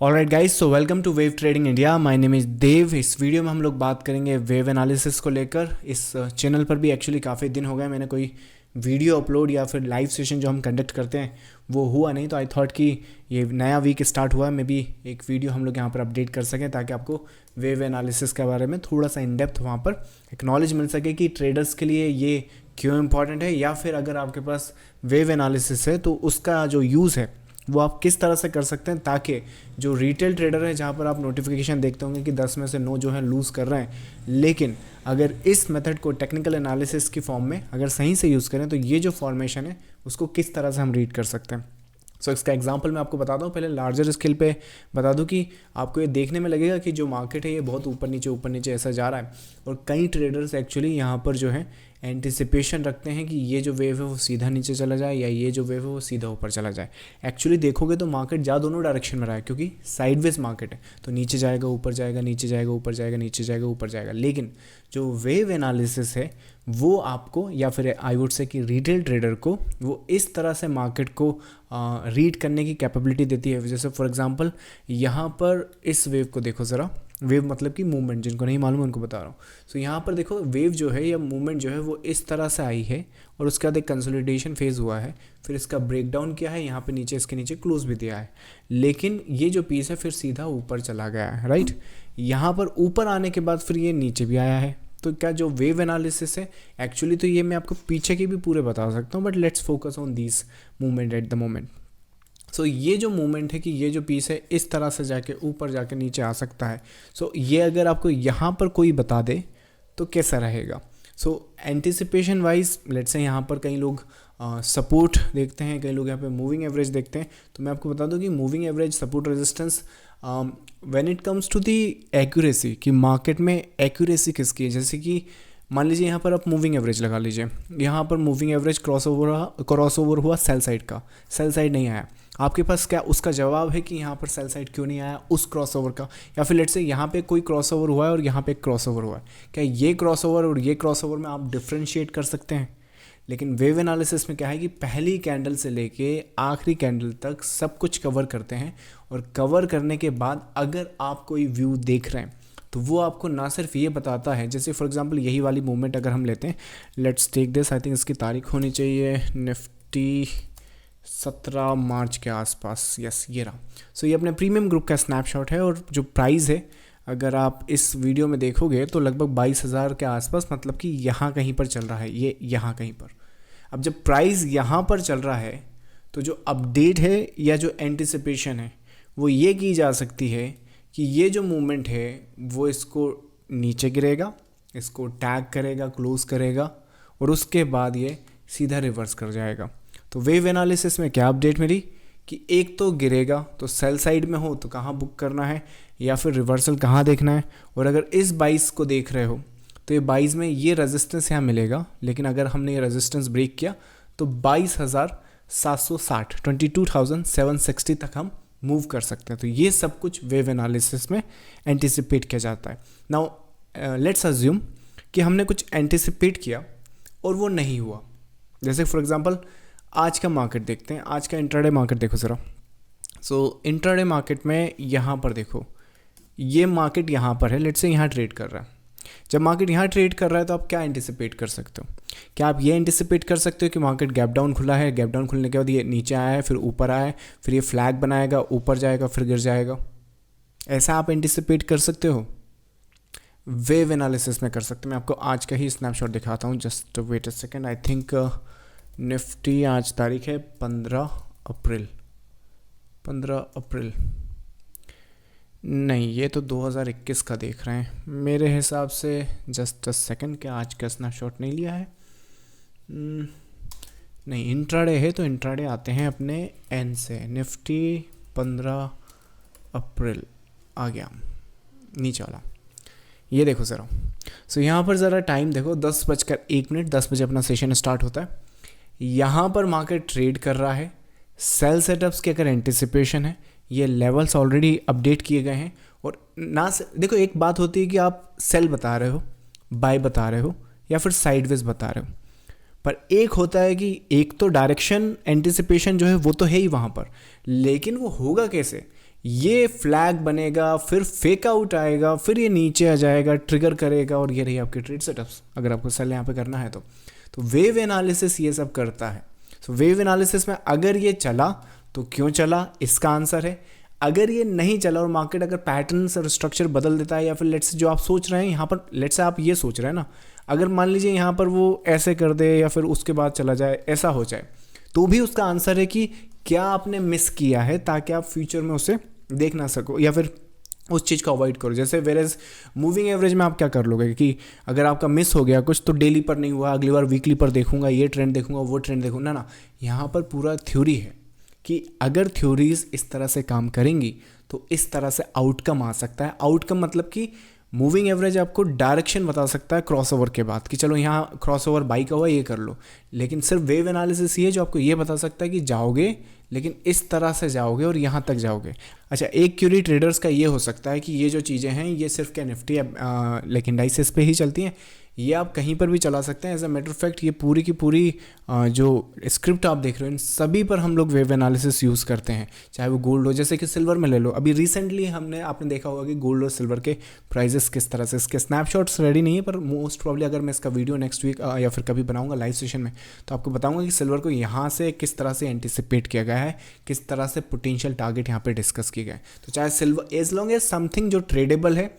Alright guys, so welcome to wave trading India. My name is Dev. इस video में हम लोग बात करेंगे वेव एनालिसिस को लेकर। इस चैनल पर भी एक्चुअली काफ़ी दिन हो गए मैंने कोई वीडियो अपलोड या फिर लाइव सेशन जो हम कंडक्ट करते हैं वो हुआ नहीं, तो आई थॉट कि ये नया वीक स्टार्ट हुआ है, मे बी एक वीडियो हम लोग यहाँ पर अपडेट कर सकें ताकि आपको वेव एनालिसिस के बारे में थोड़ा सा इन डेप्थ वहाँ पर एक नॉलेज मिल सके कि ट्रेडर्स के लिए ये क्यों इंपॉर्टेंट है, या फिर अगर आपके पास वेव एनालिसिस है तो उसका जो यूज़ है वो आप किस तरह से कर सकते हैं, ताकि जो रिटेल ट्रेडर है जहाँ पर आप नोटिफिकेशन देखते होंगे कि 10 में से 9 जो है लूज़ कर रहे हैं, लेकिन अगर इस मेथड को टेक्निकल एनालिसिस की फॉर्म में अगर सही से यूज़ करें तो ये जो फॉर्मेशन है उसको किस तरह से हम रीड कर सकते हैं। सो इसका एग्जांपल मैं आपको बताता हूँ। पहले लार्जर स्केल पे बता दूँ कि आपको ये देखने में लगेगा कि जो मार्केट है ये बहुत ऊपर नीचे ऐसा जा रहा है, और कई ट्रेडर्स एक्चुअली यहाँ पर जो है एंटिसिपेशन रखते हैं कि ये जो वेव है वो सीधा नीचे चला जाए या ये जो वेव है वो सीधा ऊपर चला जाए। एक्चुअली देखोगे तो मार्केट जा दोनों डायरेक्शन में रहा है, क्योंकि साइडवेज मार्केट है, तो नीचे जाएगा ऊपर जाएगा, नीचे जाएगा ऊपर जाएगा, नीचे जाएगा ऊपर जाएगा। लेकिन जो वेव एनालिसिस है वो आपको, या फिर आई वुड से कि रिटेल ट्रेडर को, वो इस तरह से मार्केट को रीड करने की कैपेबिलिटी देती है। जैसे फॉर एग्जांपल यहाँ पर इस वेव को देखो ज़रा। वेव मतलब कि मूवमेंट, जिनको नहीं मालूम उनको बता रहा हूँ। सो यहाँ पर देखो वेव जो है या मूवमेंट जो है वो इस तरह से आई है, और उसके बाद एक कंसोलिडेशन फेज़ हुआ है, फिर इसका ब्रेकडाउन किया है, यहाँ पे नीचे इसके नीचे क्लोज भी दिया है, लेकिन ये जो पीस है फिर सीधा ऊपर चला गया है, राइट। यहाँ पर ऊपर आने के बाद फिर ये नीचे भी आया है। तो क्या जो वेव एनालिसिस है, एक्चुअली तो ये मैं आपको पीछे के भी पूरे बता सकता हूँ, but let's focus on this movement at the moment. So ये जो मूवमेंट है कि ये जो पीस है इस तरह से जाके ऊपर जाके नीचे आ सकता है। सो ये अगर आपको यहाँ पर कोई बता दे तो कैसा रहेगा। सो एंटिसिपेशन वाइज लेट्स से यहाँ पर कई लोग सपोर्ट देखते हैं, कई लोग यहाँ पे मूविंग एवरेज देखते हैं। तो मैं आपको बता दूँ कि moving average, support, resistance, when it comes to the accuracy, कि मार्केट में एक्यूरेसी किसकी है। जैसे कि मान लीजिए यहाँ पर आप मूविंग एवरेज लगा लीजिए, यहाँ पर मूविंग एवरेज क्रॉस ओवर हुआ सेल साइड का, सेल साइड नहीं आया। आपके पास क्या उसका जवाब है कि यहाँ पर सेल साइड क्यों नहीं आया उस क्रॉसओवर का, या फिर लेट्स से यहाँ पे कोई क्रॉसओवर हुआ है और यहाँ पे एक क्रॉसओवर हुआ है, क्या ये क्रॉसओवर और ये क्रॉसओवर में आप डिफ्रेंशिएट कर सकते हैं। लेकिन वेव एनालिसिस में क्या है कि पहली कैंडल से लेके आखिरी कैंडल तक सब कुछ कवर करते हैं, और कवर करने के बाद अगर आप कोई व्यू देख रहे हैं तो वो आपको ना सिर्फ ये बताता है, जैसे फॉर एग्जांपल यही वाली मूवमेंट अगर हम लेते हैं, let's take this, I think इसकी तारीख होनी चाहिए निफ्टी 17 मार्च के आसपास, यस ये रहा। सो ये अपने प्रीमियम ग्रुप का स्नैपशॉट है, और जो प्राइस है अगर आप इस वीडियो में देखोगे तो लगभग 22,000 के आसपास, मतलब कि यहाँ कहीं पर चल रहा है, ये यहाँ कहीं पर। अब जब प्राइस यहाँ पर चल रहा है तो जो अपडेट है या जो एंटिसिपेशन है वो ये की जा सकती है कि ये जो मूवमेंट है वो इसको नीचे गिरेगा, इसको टैग करेगा, क्लोज करेगा, और उसके बाद ये सीधा रिवर्स कर जाएगा। तो वेव एनालिसिस में क्या अपडेट मिली कि एक तो गिरेगा तो सेल साइड में हो तो कहाँ बुक करना है, या फिर रिवर्सल कहाँ देखना है। और अगर इस 22 को देख रहे हो तो ये 22 में ये रेजिस्टेंस यहाँ मिलेगा, लेकिन अगर हमने ये रेजिस्टेंस ब्रेक किया तो 22,760 22,760 तक हम मूव कर सकते हैं। तो ये सब कुछ वेव एनालिसिस में एंटिसिपेट किया जाता है। नाउ लेट्स अज्यूम कि हमने कुछ एंटिसिपेट किया और वो नहीं हुआ। जैसे फॉर एग्जांपल आज का मार्केट देखते हैं, आज का इंट्राडे मार्केट देखो ज़रा। सो इंट्राडे मार्केट में यहाँ पर देखो, ये मार्केट यहाँ पर है, लेट्स से यहाँ ट्रेड कर रहा है। जब मार्केट यहाँ ट्रेड कर रहा है तो आप क्या एंटिसिपेट कर सकते हो? क्या आप ये एंटिसिपेट कर सकते हो कि मार्केट गैप डाउन खुला है, गैप डाउन खुलने के बाद ये नीचे आया है, फिर ऊपर आया है, फिर ये फ्लैग बनाएगा, ऊपर जाएगा, फिर गिर जाएगा? ऐसा आप एंटिसिपेट कर सकते हो? वेव एनालिसिस में कर सकते हैं। मैं आपको आज का ही स्नैपशॉट दिखाता हूँ, just wait a second. I think Nifty आज तारीख है 15 अप्रैल, 15 अप्रैल नहीं, ये तो 2021 का देख रहे हैं मेरे हिसाब से। जस्ट अ सेकंड, क्या आज का स्नैपशॉट नहीं लिया है? नहीं, इंट्राडे है तो इंट्राडे आते हैं अपने एन से। निफ्टी 15 अप्रैल आ गया नीचे वाला, ये देखो ज़रा। सो यहाँ पर ज़रा टाइम देखो, 10:01, 10 बजे अपना सेशन स्टार्ट होता है। यहाँ पर मार्केट ट्रेड कर रहा है। सेल सेटअप्स की अगर एंटिसिपेशन है, ये लेवल्स ऑलरेडी अपडेट किए गए हैं। और ना देखो, एक बात होती है कि आप सेल बता रहे हो, बाय बता रहे हो, या फिर साइडवेज बता रहे हो, पर एक होता है कि एक तो डायरेक्शन एंटिसिपेशन जो है वो तो है ही वहाँ पर, लेकिन वो होगा कैसे, ये फ्लैग बनेगा, फिर फेक आउट आएगा, फिर ये नीचे आ जाएगा, ट्रिगर करेगा, और ये रही आपकी ट्रेड सेटअप्स अगर आपको सेल यहाँ पे करना है तो वेव एनालिसिस ये सब करता है। सो वेव एनालिसिस में अगर ये चला तो क्यों चला, इसका आंसर है। अगर ये नहीं चला और मार्केट अगर पैटर्न्स और स्ट्रक्चर बदल देता है, या फिर लेट्स जो आप सोच रहे हैं यहाँ पर, लेट्स से आप ये सोच रहे हैं ना, अगर मान लीजिए यहाँ पर वो ऐसे कर दे या फिर उसके बाद चला जाए, ऐसा हो जाए, तो भी उसका आंसर है कि क्या आपने मिस किया है, ताकि आप फ्यूचर में उसे देख ना सको या फिर उस चीज़ को अवॉइड करो। जैसे वेरेज मूविंग एवरेज में आप क्या कर लोगे कि अगर आपका मिस हो गया कुछ तो डेली पर नहीं हुआ, अगली बार वीकली पर देखूंगा, ये ट्रेंड देखूंगा, वो ट्रेंड देखूंगा ना। यहाँ पर पूरा थ्योरी है कि अगर थ्योरीज इस तरह से काम करेंगी तो इस तरह से आउटकम आ सकता है। आउटकम मतलब कि मूविंग एवरेज आपको डायरेक्शन बता सकता है क्रॉसओवर के बाद कि चलो यहाँ क्रॉसओवर बाई का हुआ, ये कर लो। लेकिन सिर्फ वेव एनालिसिस ये जो आपको ये बता सकता है कि जाओगे लेकिन इस तरह से जाओगे और यहाँ तक जाओगे। अच्छा, एक क्यूरी ट्रेडर्स का ये हो सकता है कि ये जो चीज़ें हैं ये सिर्फ क्या निफ्टी लाइक इंडाइसेस पे ही चलती हैं, ये आप कहीं पर भी चला सकते हैं। As a matter of fact ये पूरी की पूरी जो स्क्रिप्ट आप देख रहे हो इन सभी पर हम लोग वेव एनालिसिस यूज़ करते हैं, चाहे वो गोल्ड हो, जैसे कि सिल्वर में ले लो। अभी रिसेंटली आपने देखा होगा कि गोल्ड और सिल्वर के प्राइजेस किस तरह से, इसके स्नैपशॉट्स रेडी नहीं है, पर मोस्ट प्रॉब्ली अगर मैं इसका वीडियो नेक्स्ट वीक या फिर कभी बनाऊंगा लाइव सेशन में तो आपको बताऊंगा कि सिल्वर को यहाँ से किस तरह से एंटिसिपेट किया गया है, किस तरह से पोटेंशियल टारगेट यहाँ पे डिस्कस किए गए। तो चाहे silver as long as something जो ट्रेडेबल है,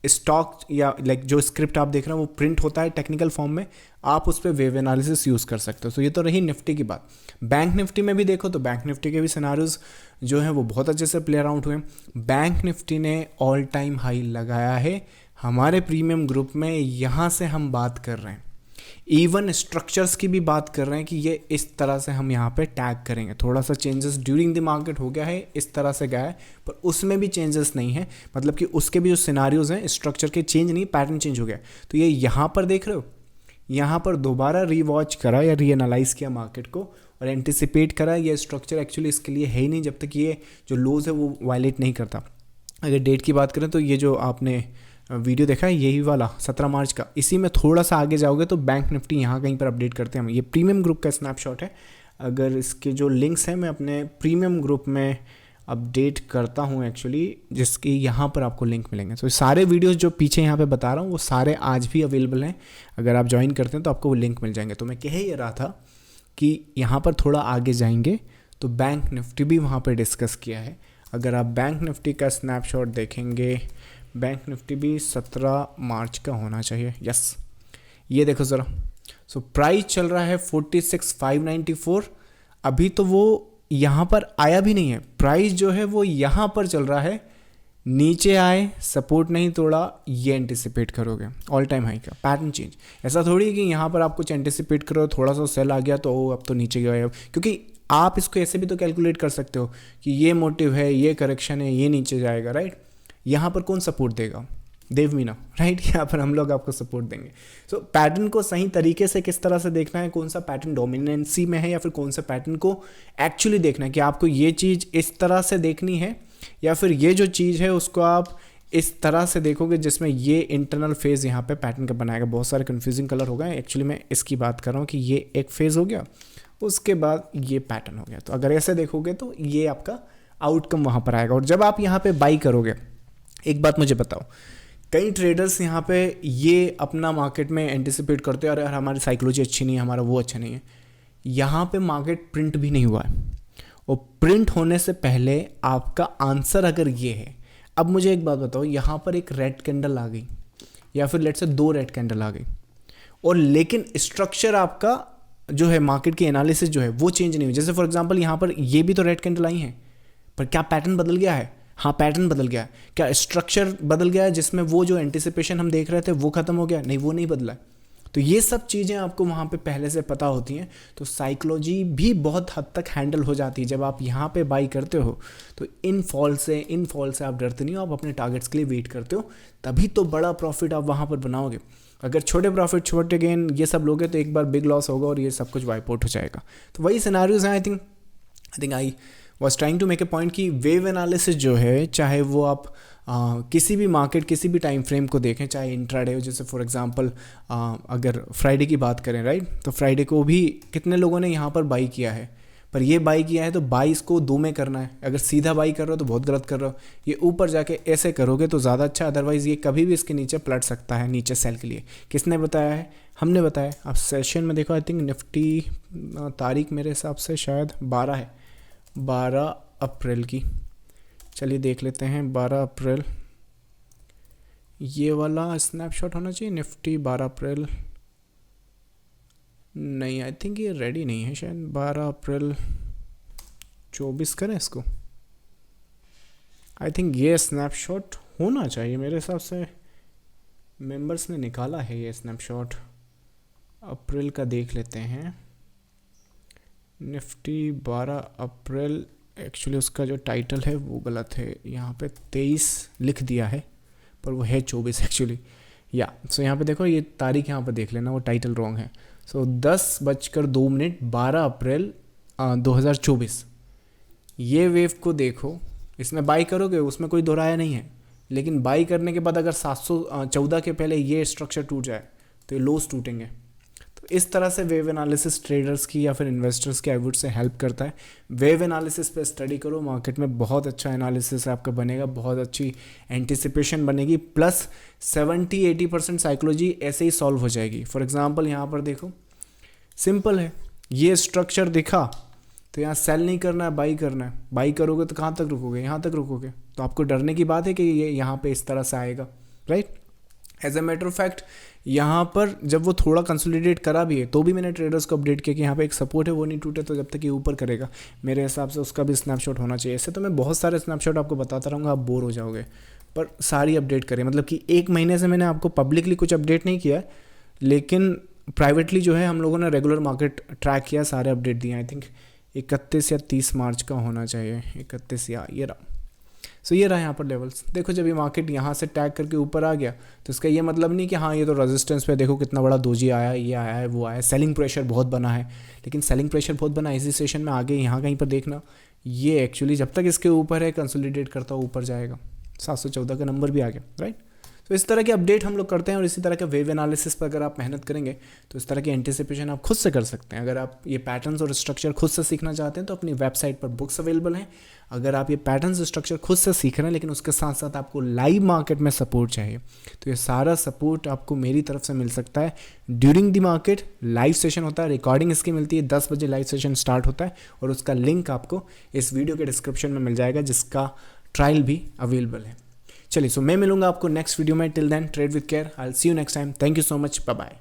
स्टॉक या लाइक जो स्क्रिप्ट आप देख रहे हैं वो प्रिंट होता है टेक्निकल फॉर्म में, आप उस पर वेव एनालिसिस यूज़ कर सकते हो। तो ये तो रही निफ्टी की बात। बैंक निफ्टी में भी देखो तो बैंक निफ्टी के भी सिनारियोज जो हैं वो बहुत अच्छे से प्लेयर आउट हुए। बैंक निफ्टी ने ऑल टाइम हाई लगाया है हमारे प्रीमियम ग्रुप में, यहाँ से हम बात कर रहे हैं, इवन स्ट्रक्चर्स की भी बात कर रहे हैं कि ये इस तरह से हम यहाँ पे टैग करेंगे। थोड़ा सा चेंजेस ड्यूरिंग द मार्केट हो गया है, इस तरह से गया है, पर उसमें भी चेंजेस नहीं है, मतलब कि उसके भी जो सिनारियोज हैं स्ट्रक्चर के चेंज नहीं, पैटर्न चेंज हो गया। तो ये यहाँ पर देख रहे हो, यहाँ पर दोबारा रीवॉच करा या रीएनालाइज किया मार्केट को और एंटिसिपेट करा, ये स्ट्रक्चर एक्चुअली इसके लिए है ही नहीं जब तक ये जो लोज है वो वायलेट नहीं करता। अगर डेट की बात करें तो ये जो आपने वीडियो देखा है यही वाला 17 मार्च का, इसी में थोड़ा सा आगे जाओगे तो बैंक निफ्टी यहाँ कहीं पर अपडेट करते हैं हम। ये प्रीमियम ग्रुप का स्नैपशॉट है, अगर इसके जो लिंक्स हैं मैं अपने प्रीमियम ग्रुप में अपडेट करता हूँ एक्चुअली, जिसकी यहाँ पर आपको लिंक मिलेंगे। तो सारे वीडियोस जो पीछे यहाँ पे बता रहा हूँ वो सारे आज भी अवेलेबल हैं, अगर आप ज्वाइन करते हैं तो आपको वो लिंक मिल जाएंगे। तो मैं कह ही रहा था कि यहाँ पर थोड़ा आगे जाएंगे तो बैंक निफ्टी भी वहाँ पर डिस्कस किया है। अगर आप बैंक निफ्टी का स्नैपशॉट देखेंगे, बैंक निफ्टी भी 17 मार्च का होना चाहिए, यस। ये देखो ज़रा, सो प्राइस चल रहा है 46,594, अभी तो वो यहाँ पर आया भी नहीं है, प्राइस जो है वो यहाँ पर चल रहा है, नीचे आए, सपोर्ट नहीं तोड़ा, ये एंटिसिपेट करोगे ऑल टाइम हाई का पैटर्न चेंज। ऐसा थोड़ी है कि यहाँ पर आप कुछ एंटिसिपेट करो, थोड़ा सा सेल आ गया तो अब तो नीचे गया, क्योंकि आप इसको ऐसे भी तो कैलकुलेट कर सकते हो कि ये मोटिव है, ये करेक्शन है, ये नीचे जाएगा, राइट। यहाँ पर कौन सपोर्ट देगा, देव मीना, राइट, यहाँ पर हम लोग आपको सपोर्ट देंगे। सो पैटर्न को सही तरीके से किस तरह से देखना है, कौन सा पैटर्न डोमिनेंसी में है या फिर कौन सा पैटर्न को एक्चुअली देखना है, कि आपको ये चीज़ इस तरह से देखनी है या फिर ये जो चीज़ है उसको आप इस तरह से देखोगे जिसमें ये इंटरनल फेज़ यहाँ पे पैटर्न का बनाएगा। बहुत सारे कन्फ्यूजिंग कलर हो गए, एक्चुअली मैं इसकी बात कर रहा हूँ कि ये एक फेज़ हो गया, उसके बाद ये पैटर्न हो गया। तो अगर ऐसे देखोगे तो ये आपका आउटकम वहाँ पर आएगा। और जब आप यहाँ पे बाई करोगे, एक बात मुझे बताओ, कई ट्रेडर्स यहाँ पे ये अपना मार्केट में एंटिसिपेट करते हैं, अरे यार हमारी साइकोलॉजी अच्छी नहीं है, हमारा वो अच्छा नहीं है। यहाँ पे मार्केट प्रिंट भी नहीं हुआ है, और प्रिंट होने से पहले आपका आंसर अगर ये है, अब मुझे एक बात बताओ, यहाँ पर एक रेड कैंडल आ गई या फिर लेट्स से 2 रेड कैंडल आ गई, और लेकिन स्ट्रक्चर आपका जो है मार्केट की एनालिसिस जो है वो चेंज नहीं हुई। जैसे फॉर एग्जांपल यहाँ पर ये भी तो रेड कैंडल आई हैं, पर क्या पैटर्न बदल गया है? हाँ, पैटर्न बदल गया है। क्या स्ट्रक्चर बदल गया है जिसमें वो जो एंटिसिपेशन हम देख रहे थे वो खत्म हो गया? नहीं, वो नहीं बदला है। तो ये सब चीज़ें आपको वहाँ पे पहले से पता होती हैं, तो साइकोलॉजी भी बहुत हद तक हैंडल हो जाती है। जब आप यहाँ पे बाई करते हो तो इन फॉल से आप डरते नहीं हो, आप अपने टारगेट्स के लिए वेट करते हो, तभी तो बड़ा प्रॉफिट आप वहाँ पर बनाओगे। अगर छोटे प्रॉफिट, छोटे गेन ये सब लोगे तो एक बार बिग लॉस होगा और ये सब कुछ वाइप आउट हो जाएगा। तो वही सिनारियोज हैं। I think I was trying to make a point कि वेव एनालिसिस जो है, चाहे वो आप किसी भी मार्केट, किसी भी टाइम फ्रेम को देखें, चाहे इंट्राडे हो, जैसे फॉर एग्जांपल अगर फ्राइडे की बात करें, राइट, तो फ्राइडे को भी कितने लोगों ने यहाँ पर बाई किया है, पर ये बाई किया है तो बाई इसको 2 में करना है। अगर सीधा बाई कर रहे हो तो बहुत गलत कर रहे हो, ये ऊपर जाके ऐसे करोगे तो ज़्यादा अच्छा, अदरवाइज़ ये कभी भी इसके नीचे पलट सकता है नीचे सेल के लिए। किसने बताया है? हमने बताया। आप सेशन में देखो, आई थिंक निफ्टी तारीख मेरे हिसाब से शायद 12 है, 12 अप्रैल की। चलिए देख लेते हैं 12 अप्रैल, ये वाला स्नैपशॉट होना चाहिए निफ्टी 12 अप्रैल। नहीं, आई थिंक ये रेडी नहीं है शायद। 12 अप्रैल 24 करें इसको, आई थिंक ये स्नैपशॉट होना चाहिए मेरे हिसाब से। मेंबर्स ने निकाला है ये स्नैपशॉट अप्रैल का, देख लेते हैं। निफ्टी 12 अप्रैल, एक्चुअली उसका जो टाइटल है वो गलत है, यहाँ पे 23 लिख दिया है पर वो है 24 एक्चुअली। या सो यहाँ पे देखो, ये तारीख यहाँ पर देख लेना, वो टाइटल रॉन्ग है। सो 10:02 12 अप्रैल 2024। ये वेव को देखो, इसमें बाई करोगे उसमें कोई दोहराया नहीं है, लेकिन बाई करने के बाद अगर 714 के पहले ये स्ट्रक्चर टूट जाए तो ये लोस टूटेंगे। तो इस तरह से वेव एनालिसिस ट्रेडर्स की या फिर इन्वेस्टर्स की आई वुड से हेल्प करता है। वेव एनालिसिस पे स्टडी करो, मार्केट में बहुत अच्छा एनालिसिस आपका बनेगा, बहुत अच्छी एंटिसिपेशन बनेगी, प्लस 70-80% साइकोलॉजी ऐसे ही सॉल्व हो जाएगी। फॉर एग्जांपल यहाँ पर देखो, सिंपल है, ये स्ट्रक्चर दिखा तो यहाँ सेल नहीं करना है, बाई करना है। बाई करोगे तो कहाँ तक रुकोगे? यहाँ तक रुकोगे। तो आपको डरने की बात है कि ये यहाँ पे इस तरह से आएगा, right. As a matter of fact यहाँ पर जब वो थोड़ा कंसोलिडेट करा भी है तो भी मैंने ट्रेडर्स को अपडेट किया कि यहाँ पे एक सपोर्ट है, वो नहीं टूटे तो जब तक ये ऊपर करेगा मेरे हिसाब से उसका भी स्नैपशॉट होना चाहिए। ऐसे तो मैं बहुत सारे स्नैपशॉट आपको बताता रहूँगा, आप बोर हो जाओगे, पर सारी अपडेट करें। मतलब कि 1 महीने से मैंने आपको पब्लिकली कुछ अपडेट नहीं किया, लेकिन प्राइवेटली जो है हम लोगों ने रेगुलर मार्केट ट्रैक किया, सारे अपडेट दिए। आई थिंक 31 या 30 मार्च का होना चाहिए, 31 या ये रहा। सो ये रहा यहाँ पर लेवल्स। देखो जब ये मार्केट यहाँ से टैग करके ऊपर आ गया तो इसका ये मतलब नहीं कि हाँ ये तो रेजिस्टेंस पे, देखो कितना बड़ा दोजी आया, ये आया है, वो आया है, सेलिंग प्रेशर बहुत बना है। लेकिन सेलिंग प्रेशर बहुत बना इसी सेशन में, आगे यहाँ कहीं पर देखना, ये एक्चुअली जब तक इसके ऊपर है कंसोलिडेट करता हुआ ऊपर जाएगा। 714 का नंबर भी आ गया, राइट। तो इस तरह के अपडेट हम लोग करते हैं, और इसी तरह के वेव एनालिसिस पर अगर आप मेहनत करेंगे तो इस तरह की एंटिसिपेशन आप खुद से कर सकते हैं। अगर आप ये पैटर्न्स और स्ट्रक्चर खुद से सीखना चाहते हैं तो अपनी वेबसाइट पर बुक्स अवेलेबल हैं। अगर आप ये पैटर्न्स स्ट्रक्चर खुद से सीख रहे हैं लेकिन उसके साथ साथ आपको लाइव मार्केट में सपोर्ट चाहिए, तो ये सारा सपोर्ट आपको मेरी तरफ से मिल सकता है। During the market live session होता है, रिकॉर्डिंग इसकी मिलती है, 10 बजे लाइव सेशन स्टार्ट होता है, और उसका लिंक आपको इस वीडियो के डिस्क्रिप्शन में मिल जाएगा, जिसका ट्रायल भी अवेलेबल है। चलिए, सो मैं मिलूंगा आपको नेक्स्ट वीडियो में। Till then trade with care, I will see you next time. Thank you so much, bye bye.